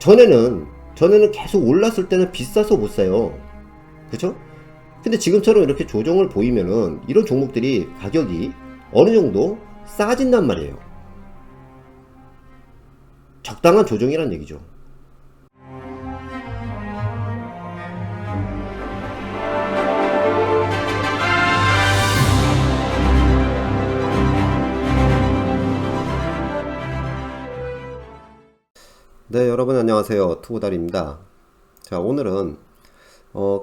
전에는 계속 올랐을 때는 비싸서 못 사요. 그죠? 근데 지금처럼 이렇게 조정을 보이면은 이런 종목들이 가격이 어느 정도 싸진단 말이에요. 적당한 조정이란 얘기죠. 네, 여러분 안녕하세요. 투고달입니다. 자, 오늘은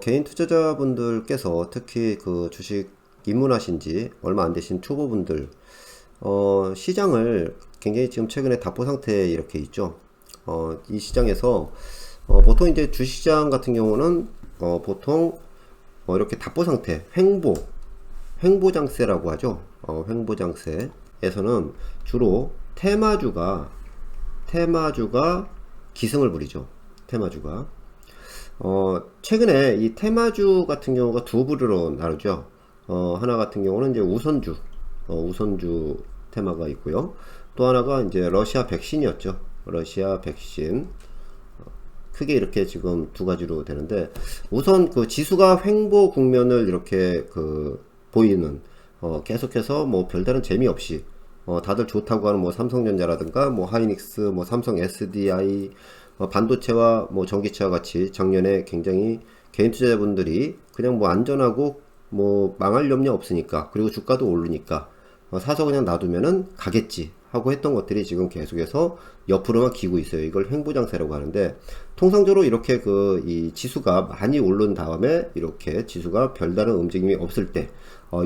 개인 투자자분들께서 특히 그 주식 입문하신 지 얼마 안 되신 초보분들 시장을 굉장히 지금 최근에 답보 상태에 이렇게 있죠. 이 시장에서 보통 이제 주시장 같은 경우는 보통 이렇게 답보 상태, 횡보장세라고 하죠. 횡보장세에서는 주로 테마주가 기승을 부리죠. 테마주가. 최근에 이 테마주 같은 경우가 두 부류로 나누죠. 하나 같은 경우는 이제 우선주 테마가 있고요. 또 하나가 이제 러시아 백신이었죠. 러시아 백신. 크게 이렇게 지금 두 가지로 되는데, 우선 그 지수가 횡보 국면을 이렇게 보이는, 계속해서 뭐 별다른 재미없이 다들 좋다고 하는 뭐 삼성전자라든가 뭐 하이닉스, 뭐 삼성 SDI, 반도체와 뭐 전기차와 같이 작년에 굉장히 개인 투자자분들이 그냥 뭐 안전하고 뭐 망할 염려 없으니까, 그리고 주가도 오르니까 사서 그냥 놔두면은 가겠지 하고 했던 것들이 지금 계속해서 옆으로만 기고 있어요. 이걸 횡보장세라고 하는데, 통상적으로 이렇게 이 지수가 많이 오른 다음에 이렇게 지수가 별다른 움직임이 없을 때,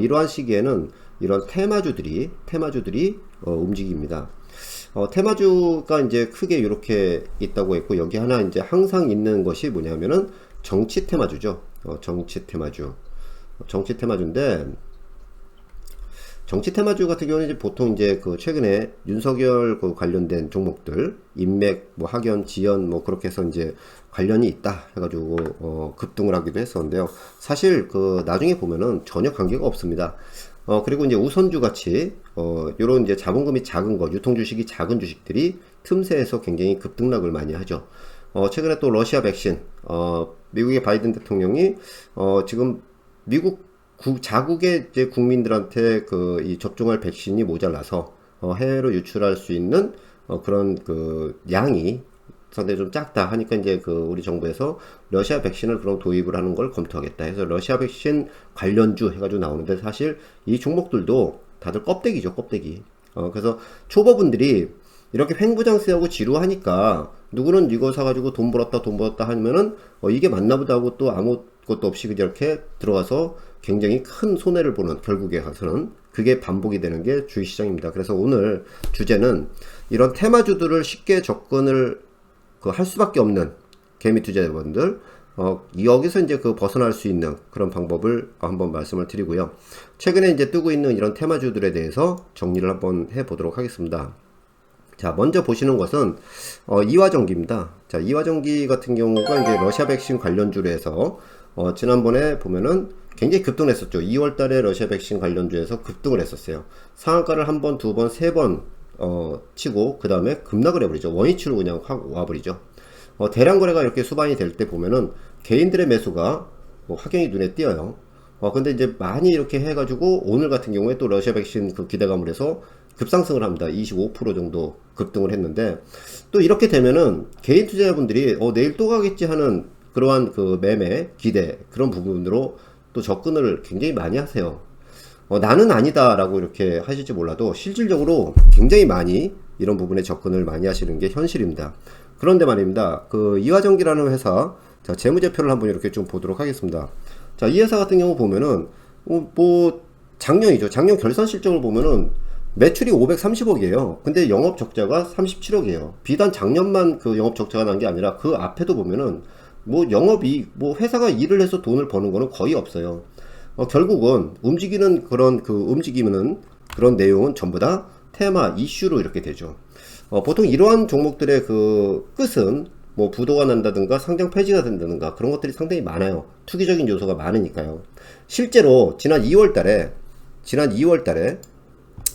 이러한 시기에는 이런 테마주들이 움직입니다. 테마주가 이제 크게 이렇게 있다고 했고, 여기 하나 이제 항상 있는 것이 뭐냐면은 정치 테마주죠. 정치 테마주인데, 정치 테마주 같은 경우는 이제 보통 이제 최근에 윤석열 관련된 종목들, 인맥, 뭐 학연, 지연, 뭐 그렇게 해서 이제 관련이 있다 해가지고 급등을 하기도 했었는데요. 사실 나중에 보면은 전혀 관계가 없습니다. 그리고 이제 우선주 같이 요런 이제 자본금이 작은 거, 유통 주식이 작은 주식들이 틈새에서 굉장히 급등락을 많이 하죠. 최근에 또 러시아 백신, 미국의 바이든 대통령이 지금 미국 자국의 이제 국민들한테 이 접종할 백신이 모자라서 해외로 유출할 수 있는 그런 양이 상당히 좀 작다 하니까, 이제 우리 정부에서 러시아 백신을 그럼 도입을 하는 걸 검토하겠다 해서 러시아 백신 관련주 해가지고 나오는데, 사실 이 종목들도 다들 껍데기죠, 껍데기. 그래서 초보분들이 이렇게 횡보장세하고 지루하니까 누구는 이거 사가지고 돈 벌었다 하면은 이게 맞나보다 하고 또 아무것도 없이 이렇게 들어가서 굉장히 큰 손해를 보는, 결국에 가서는 그게 반복이 되는 게 주식시장입니다. 그래서 오늘 주제는 이런 테마주들을 쉽게 접근을 할 수밖에 없는 개미 투자자분들, 여기서 이제 벗어날 수 있는 그런 방법을 한번 말씀을 드리고요. 최근에 이제 뜨고 있는 이런 테마주들에 대해서 정리를 한번 해보도록 하겠습니다. 자, 먼저 보시는 것은 이화전기입니다. 자, 이화전기 같은 경우가 이제 러시아 백신 관련주로 해서 지난번에 보면은 굉장히 급등을 했었죠. 2월 달에 러시아 백신 관련주에서 급등을 했었어요. 상한가를 한 번, 두 번, 세 번 치고 그 다음에 급락을 해버리죠. 원위치로 그냥 확 와버리죠. 대량 거래가 이렇게 수반이 될 때 보면은 개인들의 매수가 확연히 눈에 띄어요. 근데 이제 많이 이렇게 해가지고 오늘 같은 경우에 또 러시아 백신 기대감을 해서 급상승을 합니다. 25% 정도 급등을 했는데, 또 이렇게 되면은 개인 투자자분들이 내일 또 가겠지 하는 그러한 매매 기대, 그런 부분으로 또 접근을 굉장히 많이 하세요. 나는 아니다 라고 이렇게 하실지 몰라도 실질적으로 굉장히 많이 이런 부분에 접근을 많이 하시는 게 현실입니다. 그런데 말입니다. 이화전기라는 회사, 자, 재무제표를 한번 이렇게 좀 보도록 하겠습니다. 자, 이 회사 같은 경우 보면은 작년이죠. 작년 결산 실적을 보면은 매출이 530억이에요. 근데 영업 적자가 37억이에요. 비단 작년만 영업 적자가 난 게 아니라 그 앞에도 보면은 회사가 일을 해서 돈을 버는 거는 거의 없어요. 결국은 움직이는 움직이는 그런 내용은 전부 다 테마, 이슈로 이렇게 되죠. 보통 이러한 종목들의 끝은 뭐 부도가 난다든가 상장 폐지가 된다든가 그런 것들이 상당히 많아요. 투기적인 요소가 많으니까요. 실제로 지난 2월 달에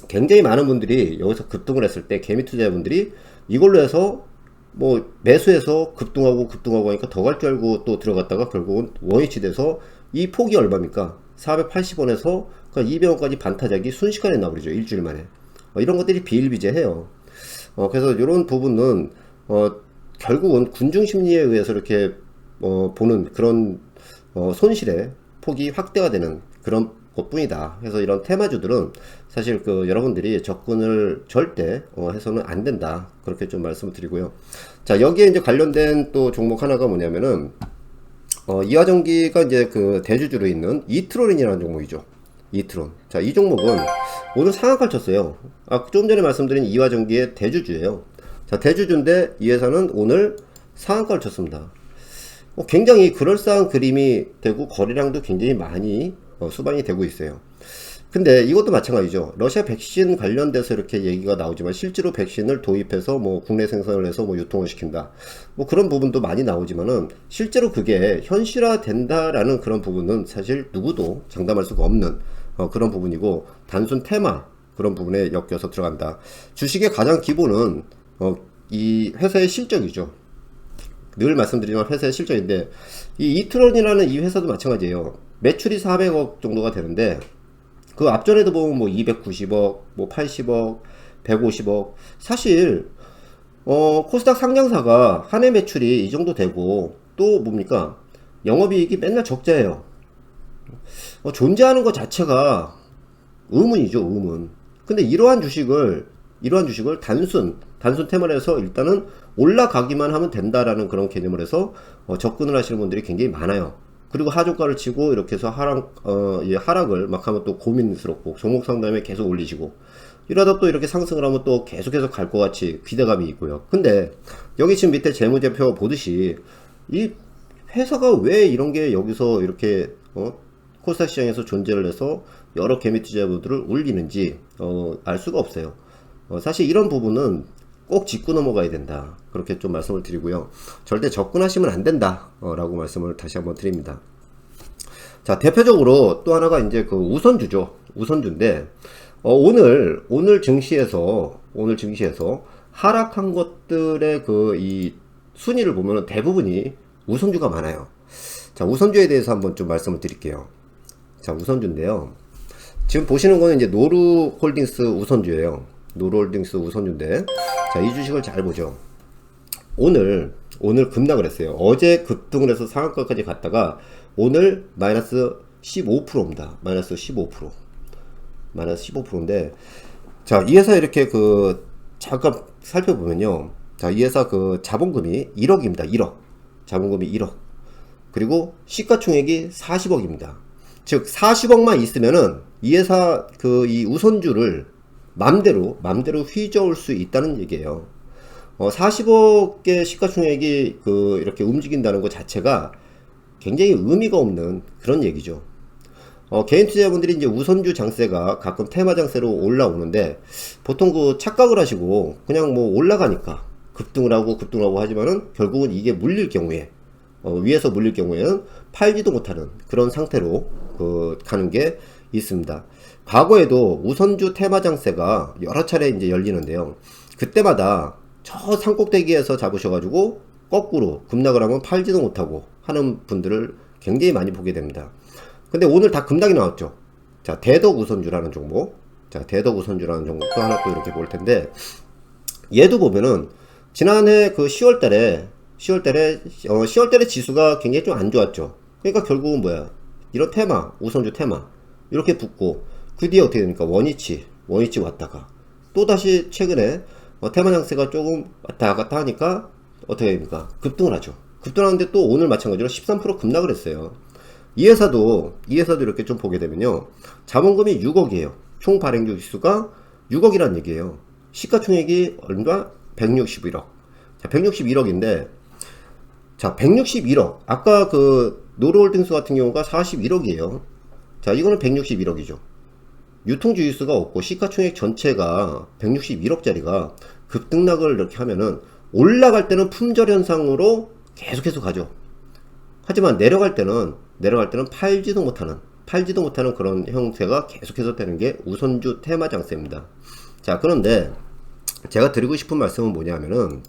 굉장히 많은 분들이 여기서 급등을 했을 때 개미 투자자분들이 이걸로 해서 뭐 매수해서 급등하고 하니까 더 갈 줄 알고 또 들어갔다가 결국은 원위치 돼서 이 폭이 얼마입니까? 480원에서 200원까지 반타작이 순식간에 나버리죠. 일주일 만에. 이런 것들이 비일비재해요. 그래서 이런 부분은 결국은 군중 심리에 의해서 이렇게 보는 그런 손실의 폭이 확대가 되는 그런 것뿐이다. 그래서 이런 테마주들은 사실 여러분들이 접근을 절대 해서는 안 된다. 그렇게 좀 말씀을 드리고요. 자, 여기에 이제 관련된 또 종목 하나가 뭐냐면은 이화전기가 이제 대주주로 있는 이트론이라는 종목이죠. 이트론. 자, 이 종목은 오늘 상한가를 쳤어요. 좀 전에 말씀드린 이화전기의 대주주예요. 자, 대주주인데 이 회사는 오늘 상한가를 쳤습니다. 굉장히 그럴싸한 그림이 되고 거래량도 굉장히 많이 수반이 되고 있어요. 근데 이것도 마찬가지죠. 러시아 백신 관련돼서 이렇게 얘기가 나오지만 실제로 백신을 도입해서 뭐 국내 생산을 해서 뭐 유통을 시킨다. 뭐 그런 부분도 많이 나오지만은 실제로 그게 현실화 된다라는 그런 부분은 사실 누구도 장담할 수가 없는 그런 부분이고 단순 테마 그런 부분에 엮여서 들어간다. 주식의 가장 기본은 이 회사의 실적이죠. 늘 말씀드리지만 회사의 실적인데 이 이트론이라는 이 회사도 마찬가지예요. 매출이 400억 정도가 되는데 그 앞전에도 보면 뭐 290억, 뭐 80억, 150억. 사실 코스닥 상장사가 한 해 매출이 이 정도 되고 또 뭡니까? 영업이익이 맨날 적자예요. 존재하는 것 자체가 의문이죠, 의문. 근데 이러한 주식을 단순 테마를 해서 일단은 올라가기만 하면 된다라는 그런 개념을 해서 접근을 하시는 분들이 굉장히 많아요. 그리고 하중가를 치고 이렇게 해서 하락을 막 하면 또 고민스럽고 종목 상담에 계속 올리시고 이러다 또 이렇게 상승을 하면 또 계속해서 갈 것 같이 기대감이 있고요. 근데 여기 지금 밑에 재무제표 보듯이 이 회사가 왜 이런 게 여기서 이렇게 코스닥 시장에서 존재를 해서 여러 개미 투자자분들을 울리는지 알 수가 없어요. 사실 이런 부분은 꼭 짚고 넘어가야 된다. 그렇게 좀 말씀을 드리고요. 절대 접근하시면 안 된다. 라고 말씀을 다시 한번 드립니다. 자, 대표적으로 또 하나가 이제 우선주죠. 우선주인데, 오늘 증시에서 하락한 것들의 이 순위를 보면 대부분이 우선주가 많아요. 자, 우선주에 대해서 한번 좀 말씀을 드릴게요. 자, 우선주인데요. 지금 보시는 거는 이제 노루홀딩스 우선주예요. 노루홀딩스 우선주인데, 자, 이 주식을 잘 보죠. 오늘 급락을 했어요. 어제 급등을 해서 상한가까지 갔다가 오늘 마이너스 15%입니다. 마이너스 15%인데, 자, 이 회사 이렇게 잠깐 살펴보면요. 자, 이 회사 자본금이 1억입니다. 1억. 자본금이 1억. 그리고 시가총액이 40억입니다. 즉 40억만 있으면은 이 회사 이 우선주를 맘대로 휘저을 수 있다는 얘기예요. 40억의 시가총액이 이렇게 움직인다는 것 자체가 굉장히 의미가 없는 그런 얘기죠. 개인 투자자분들이 이제 우선주 장세가 가끔 테마 장세로 올라오는데 보통 착각을 하시고 그냥 뭐 올라가니까 급등을 하고 하지만은 결국은 이게 물릴 경우에 위에서 물릴 경우에는 팔지도 못하는 그런 상태로 가는 게 있습니다. 과거에도 우선주 테마 장세가 여러 차례 이제 열리는데요. 그때마다 저 산꼭대기에서 잡으셔가지고 거꾸로 급락을 하면 팔지도 못하고 하는 분들을 굉장히 많이 보게 됩니다. 근데 오늘 다 급락이 나왔죠. 자, 대덕 우선주라는 종목. 자, 대덕 우선주라는 종목도 하나 또 이렇게 볼 텐데, 얘도 보면은 지난해 10월 달에 지수가 굉장히 좀 안 좋았죠. 그러니까 결국은 뭐야? 이런 테마, 우선주 테마 이렇게 붙고 그 뒤에 어떻게 됩니까? 원위치 왔다가 또 다시 최근에 테마 장세가 조금 왔다 갔다 하니까 어떻게 됩니까? 급등을 하죠. 급등하는데 또 오늘 마찬가지로 13% 급락을 했어요. 이 회사도 이렇게 좀 보게 되면요. 자본금이 6억이에요. 총 발행주 지수가 6억이란 얘기예요. 시가총액이 얼마? 161억. 자, 161억인데, 자, 161억. 아까 노루홀딩스 같은 경우가 41억이에요. 자, 이거는 161억이죠. 유통주의수가 없고 시가총액 전체가 161억짜리가 급등락을 이렇게 하면은 올라갈 때는 품절 현상으로 계속해서 가죠. 하지만 내려갈 때는 팔지도 못하는 그런 형태가 계속해서 되는 게 우선주 테마 장세입니다. 자, 그런데 제가 드리고 싶은 말씀은 뭐냐면은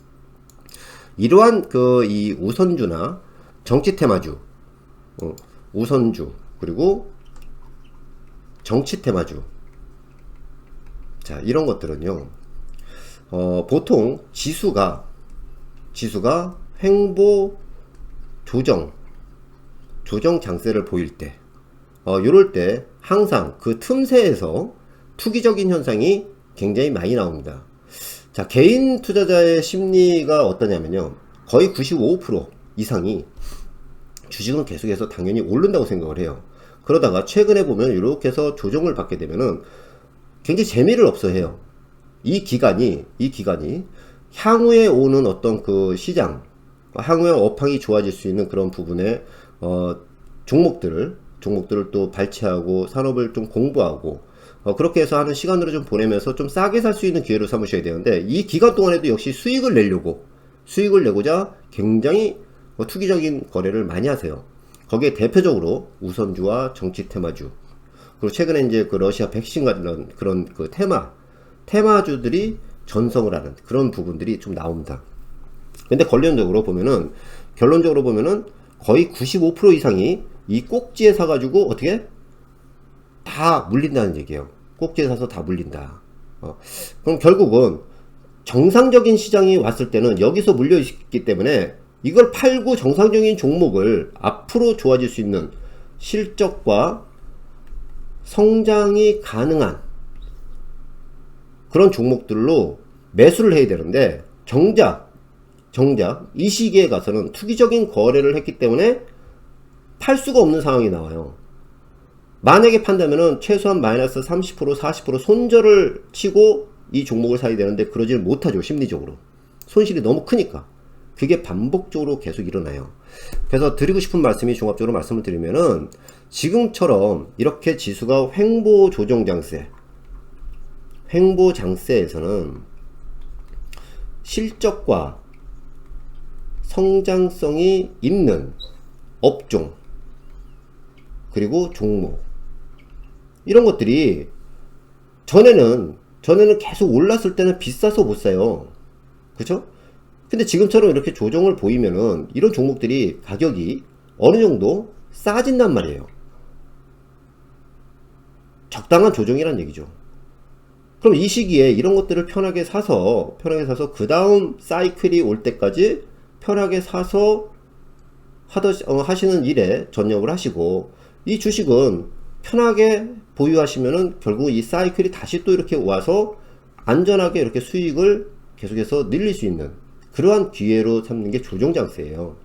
이러한 그 이 우선주나 정치 테마주, 우선주 그리고 정치 테마주, 자 이런 것들은요 보통 지수가 횡보 조정 장세를 보일 때 요럴 때 항상 그 틈새에서 투기적인 현상이 굉장히 많이 나옵니다. 자, 개인 투자자의 심리가 어떠냐면요, 거의 95% 이상이 주식은 계속해서 당연히 오른다고 생각을 해요. 그러다가 최근에 보면 이렇게 해서 조정을 받게 되면은 굉장히 재미를 없어해요. 이 기간이 향후에 오는 어떤 그 시장, 향후에 업황이 좋아질 수 있는 그런 부분의 종목들을 또 발췌하고 산업을 좀 공부하고 그렇게 해서 하는 시간으로 좀 보내면서 좀 싸게 살 수 있는 기회로 삼으셔야 되는데, 이 기간 동안에도 역시 수익을 내고자 굉장히 투기적인 거래를 많이 하세요. 거기에 대표적으로 우선주와 정치 테마주, 그리고 최근에 이제 그 러시아 백신 관련 그런 그 테마주들이 전성을 하는 그런 부분들이 좀 나옵니다. 근데 결론적으로 보면은 거의 95% 이상이 이 꼭지에 사가지고 어떻게 다 물린다는 얘기예요. 꼭지에 사서 다 물린다. 그럼 결국은 정상적인 시장이 왔을 때는 여기서 물려 있기 때문에 이걸 팔고 정상적인 종목을 앞으로 좋아질 수 있는 실적과 성장이 가능한 그런 종목들로 매수를 해야 되는데, 정작 이 시기에 가서는 투기적인 거래를 했기 때문에 팔 수가 없는 상황이 나와요. 만약에 판다면은 최소한 마이너스 30% 40% 손절을 치고 이 종목을 사야 되는데 그러지를 못하죠. 심리적으로 손실이 너무 크니까. 그게 반복적으로 계속 일어나요. 그래서 드리고 싶은 말씀이, 종합적으로 말씀을 드리면은, 지금처럼 이렇게 지수가 횡보 장세에서는 실적과 성장성이 있는 업종 그리고 종목, 이런 것들이 전에는 계속 올랐을 때는 비싸서 못 사요. 그쵸? 근데 지금처럼 이렇게 조정을 보이면은 이런 종목들이 가격이 어느 정도 싸진단 말이에요. 적당한 조정이란 얘기죠. 그럼 이 시기에 이런 것들을 편하게 사서 그 다음 사이클이 올 때까지 편하게 사서 하시는 일에 전념을 하시고, 이 주식은 편하게 보유하시면은 결국 이 사이클이 다시 또 이렇게 와서 안전하게 이렇게 수익을 계속해서 늘릴 수 있는 그러한 기회로 삼는 게 조정장세예요.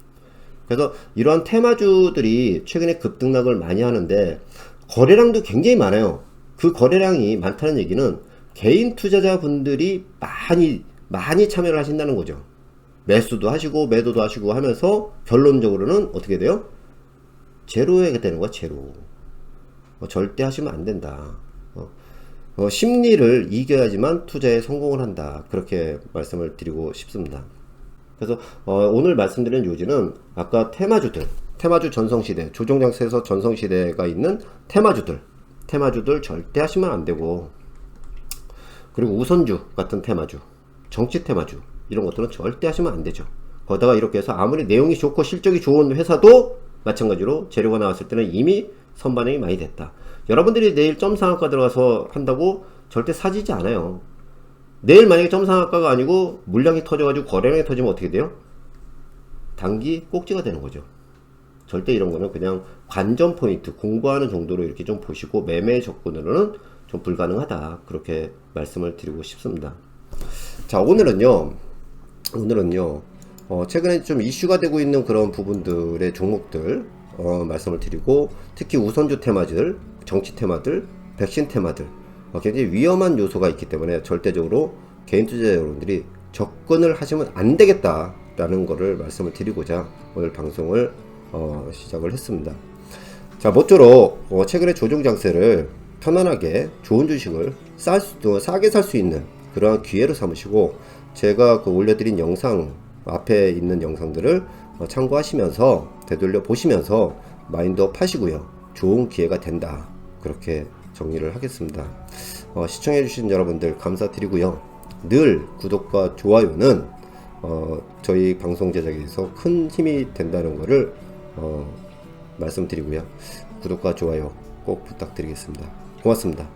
그래서 이러한 테마주들이 최근에 급등락을 많이 하는데 거래량도 굉장히 많아요. 그 거래량이 많다는 얘기는 개인 투자자분들이 많이 참여를 하신다는 거죠. 매수도 하시고 매도도 하시고 하면서 결론적으로는 어떻게 돼요? 제로에 되는 거야, 제로. 절대 하시면 안 된다. 심리를 이겨야지만 투자에 성공을 한다. 그렇게 말씀을 드리고 싶습니다. 그래서 오늘 말씀드린 요지는 아까 테마주 전성시대, 조정장세에서 전성시대가 있는 테마주들 절대 하시면 안 되고, 그리고 우선주 같은 테마주, 정치 테마주, 이런 것들은 절대 하시면 안 되죠. 거기다가 이렇게 해서 아무리 내용이 좋고 실적이 좋은 회사도 마찬가지로 재료가 나왔을 때는 이미 선반영이 많이 됐다. 여러분들이 내일 점상한가 들어가서 한다고 절대 사지지 않아요. 내일 만약에 점상한가가 아니고 물량이 터져가지고 거래량이 터지면 어떻게 돼요? 단기 꼭지가 되는 거죠. 절대 이런 거는 그냥 관전 포인트 공부하는 정도로 이렇게 좀 보시고, 매매 접근으로는 좀 불가능하다. 그렇게 말씀을 드리고 싶습니다. 자, 오늘은요 최근에 좀 이슈가 되고 있는 그런 부분들의 종목들 말씀을 드리고, 특히 우선주 테마들, 정치 테마들, 백신 테마들 굉장히 위험한 요소가 있기 때문에 절대적으로 개인 투자자 여러분들이 접근을 하시면 안 되겠다 라는 거를 말씀을 드리고자 오늘 방송을 시작을 했습니다. 자, 모쪼록 최근에 조정 장세를 편안하게 좋은 주식을 싸게 살 수 있는 그러한 기회로 삼으시고, 제가 올려드린 영상 앞에 있는 영상들을 참고하시면서 되돌려 보시면서 마인드업 하시고요. 좋은 기회가 된다. 그렇게 정리를 하겠습니다. 시청해주신 여러분들 감사드리고요. 늘 구독과 좋아요는 저희 방송 제작에 있어서 큰 힘이 된다는 것을 말씀드리고요. 구독과 좋아요 꼭 부탁드리겠습니다. 고맙습니다.